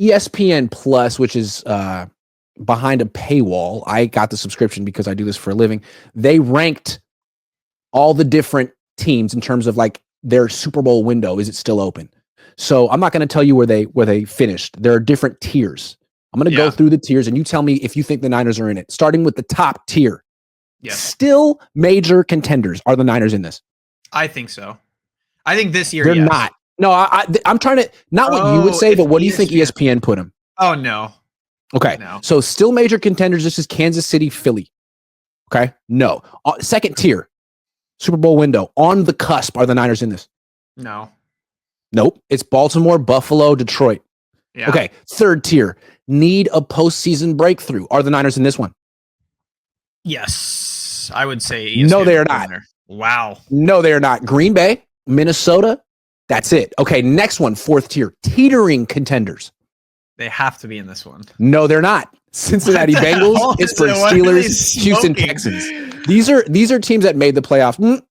ESPN Plus, which is behind a paywall. I got the subscription because I do this for a living. They ranked all the different teams in terms of like their Super Bowl window. Is it still open? So I'm not going to tell you where they finished. There are different tiers. I'm going to go through the tiers and you tell me if you think the Niners are in it. Starting with the top tier. Yes. Still major contenders. Are the Niners in this? I think so. I think this year they're not. No, I'm trying to, not what you would say, but what do you think ESPN put them? Oh, no. Okay. No. So still major contenders. This is Kansas City, Philly. Okay. No. Second tier, Super Bowl window. On the cusp. Are the Niners in this? No. Nope. It's Baltimore, Buffalo, Detroit. Yeah. Okay. Third tier, need a postseason breakthrough. Are the Niners in this one? Yes. I would say ESPN. No, they are not. Wow. No, they are not. Green Bay, Minnesota. That's it. Okay. Next one, fourth tier, teetering contenders. They have to be in this one. No, they're not. Cincinnati Bengals, Pittsburgh Steelers, Houston Texans. These are teams that made the playoffs.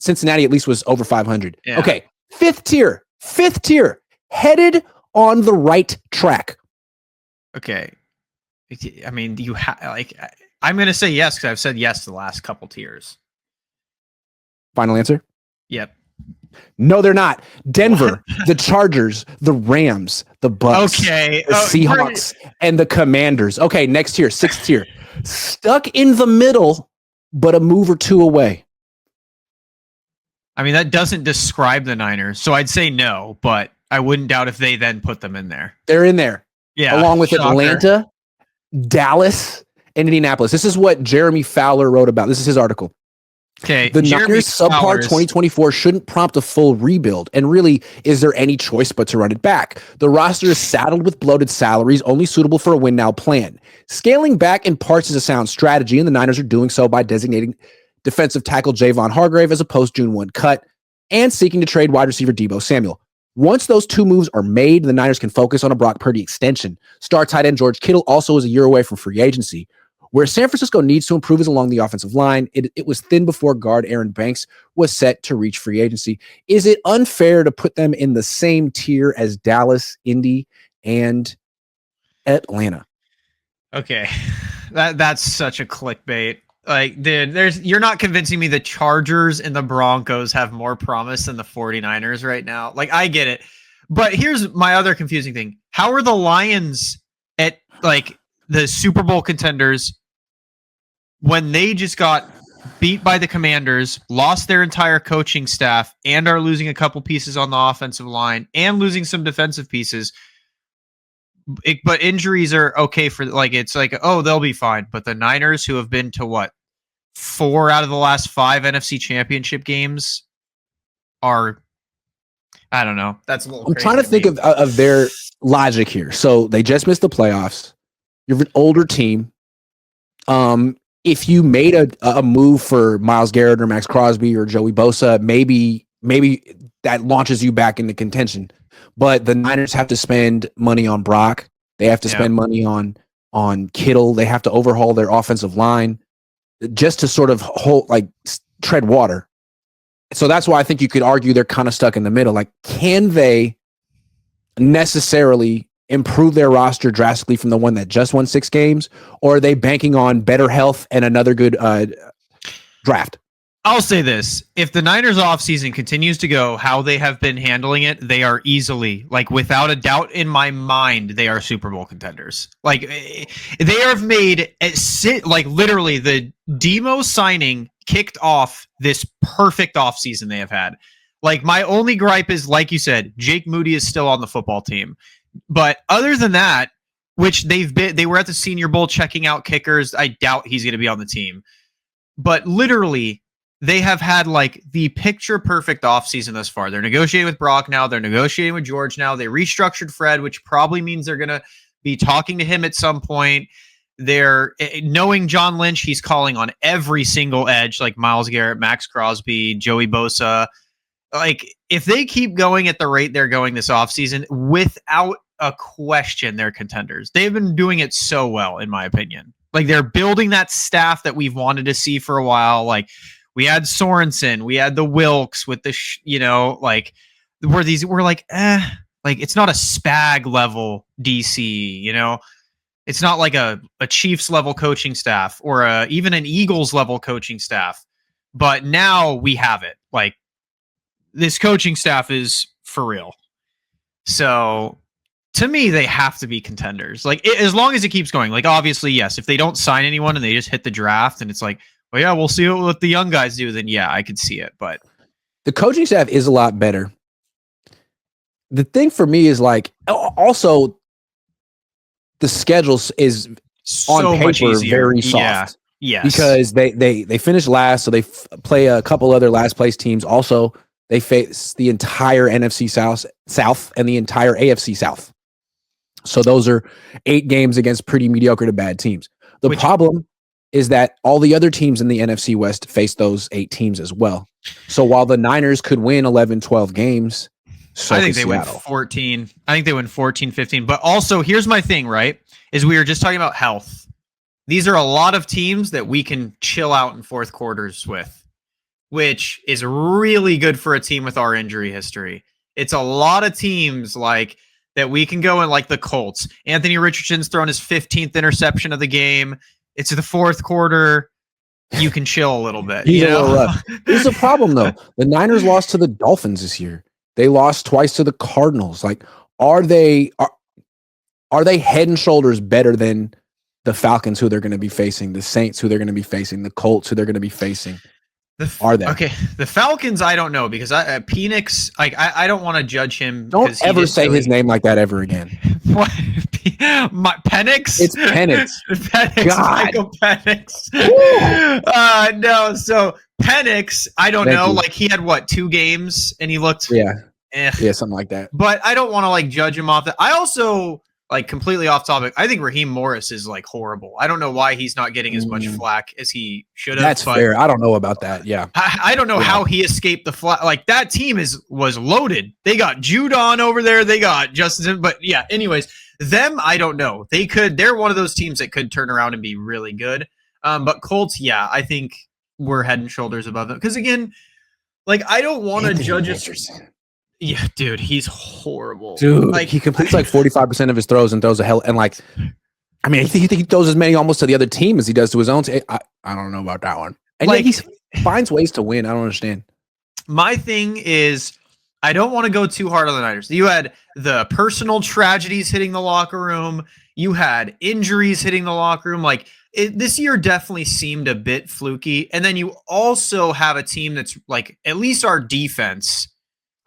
Cincinnati at least was over 500. Yeah. Okay. Fifth tier, headed on the right track. Okay. I mean, I'm going to say yes because I've said yes to the last couple tiers. Final answer? Yep. No, they're not. Denver, the Chargers, the Rams, the Bucks, the Seahawks, and the Commanders. Okay, next tier, sixth tier. Stuck in the middle, but a move or two away. I mean, that doesn't describe the Niners, so I'd say no, but I wouldn't doubt if they then put them in there. They're in there. Yeah. Along with Atlanta, Dallas, and Indianapolis. This is what Jeremy Fowler wrote about. This is his article. Okay. The Niners subpar 2024 shouldn't prompt a full rebuild. And really, is there any choice but to run it back? The roster is saddled with bloated salaries, only suitable for a win now plan. Scaling back in parts is a sound strategy, and the Niners are doing so by designating defensive tackle Javon Hargrave as a post-June 1 cut and seeking to trade wide receiver Deebo Samuel. Once those two moves are made, the Niners can focus on a Brock Purdy extension. Star tight end George Kittle also is a year away from free agency. Where San Francisco needs to improve is along the offensive line. It was thin before guard Aaron Banks was set to reach free agency. Is it unfair to put them in the same tier as Dallas, Indy, and Atlanta? Okay. That's such a clickbait. Like, dude, you're not convincing me the Chargers and the Broncos have more promise than the 49ers right now. Like, I get it. But here's my other confusing thing. How are the Lions at, like, the Super Bowl contenders when they just got beat by the Commanders, lost their entire coaching staff, and are losing a couple pieces on the offensive line and losing some defensive pieces? But injuries are okay for, like, it's like, oh, they'll be fine. But the Niners, who have been to what, 4 out of the last 5 NFC championship games, are, I don't know. That's a little. I'm trying to think of their logic here. So they just missed the playoffs. You're an older team. If you made a move for Myles Garrett or Max Crosby or Joey Bosa, maybe that launches you back into contention. But the Niners have to spend money on Brock. They have to spend money on Kittle. They have to overhaul their offensive line just to sort of tread water. So that's why I think you could argue they're kind of stuck in the middle. Like, can they necessarily improve their roster drastically from the one that just won 6 games, or are they banking on better health and another good draft? I'll say this. If the Niners offseason continues to go how they have been handling it, they are easily, like, without a doubt in my mind, they are Super Bowl contenders. Like, they have made literally the Demo signing kicked off this perfect offseason they have had. Like, my only gripe is, like you said, Jake Moody is still on the football team. But other than that, which they were at the Senior Bowl checking out kickers. I doubt he's going to be on the team. But literally, they have had, like, the picture perfect offseason thus far. They're negotiating with Brock now. They're negotiating with George now. They restructured Fred, which probably means they're going to be talking to him at some point. They're knowing John Lynch. He's calling on every single edge, like Myles Garrett, Max Crosby, Joey Bosa. Like, if they keep going at the rate they're going this offseason, without a question, they're contenders. They've been doing it so well, in my opinion. Like, they're building that staff that we've wanted to see for a while. Like, we had Sorensen, we had the Wilkes with the, we're like, like it's not a Spag level DC, you know. It's not like a Chiefs level coaching staff or even an Eagles level coaching staff. But now we have it. Like this coaching staff is for real. So to me, they have to be contenders. Like as long as it keeps going. Like obviously, yes. If they don't sign anyone and they just hit the draft and it's like, well, yeah, we'll see what the young guys do. Then yeah, I could see it. But the coaching staff is a lot better. The thing for me is like also the schedule is so on paper very soft. Yeah. Yes. Because they finished last, so they play a couple other last place teams. Also, they face the entire NFC South and the entire AFC South. So those are 8 games against pretty mediocre to bad teams. The problem is that all the other teams in the NFC West face those 8 teams as well. So while the Niners could win 11, 12 games, I think they win 14. I think they win 14, 15. But also, here's my thing, right? Is we were just talking about health. These are a lot of teams that we can chill out in fourth quarters with, which is really good for a team with our injury history. It's a lot of teams like that we can go in, like the Colts. Anthony Richardson's thrown his 15th interception of the game. It's the fourth quarter. You can chill a little bit. He's a little rough. This is a problem, though. The Niners lost to the Dolphins this year. They lost twice to the Cardinals. Like, are they head and shoulders better than the Falcons, who they're going to be facing, the Saints, who they're going to be facing, the Colts, who they're going to be facing? Are they? Okay, the Falcons, I don't know, because Penix, I don't want to judge him. Don't ever say his name like that ever again. What? Penix? It's Penix. Penix. God. Michael Penix. No, so Penix, I don't know. Like he had what, 2 games, and he looked yeah, something like that. But I don't want to like judge him off that. I also, like, completely off topic, I think Raheem Morris is like horrible. I don't know why he's not getting as much flack as he should have. That's fair. I don't know about that. Yeah. I don't know how he escaped the flack. Like that team was loaded. They got Judon over there. They got Justin. But yeah, anyways, them, I don't know. They're one of those teams that could turn around and be really good. But Colts, yeah, I think we're head and shoulders above them. Because again, like I don't want to judge us. Yeah, dude, he's horrible. Dude, like he completes like 45% of his throws and throws a hell. And like, I mean, I think he throws as many almost to the other team as he does to his own team. I don't know about that one. And like, he finds ways to win. I don't understand. My thing is, I don't want to go too hard on the Niners. You had the personal tragedies hitting the locker room. You had injuries hitting the locker room. Like this year definitely seemed a bit fluky. And then you also have a team that's like, at least our defense,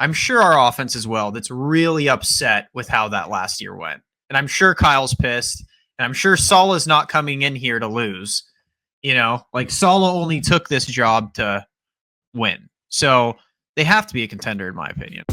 I'm sure our offense as well, that's really upset with how that last year went. And I'm sure Kyle's pissed. And I'm sure Salah's not coming in here to lose. You know, like Salah only took this job to win. So they have to be a contender, in my opinion.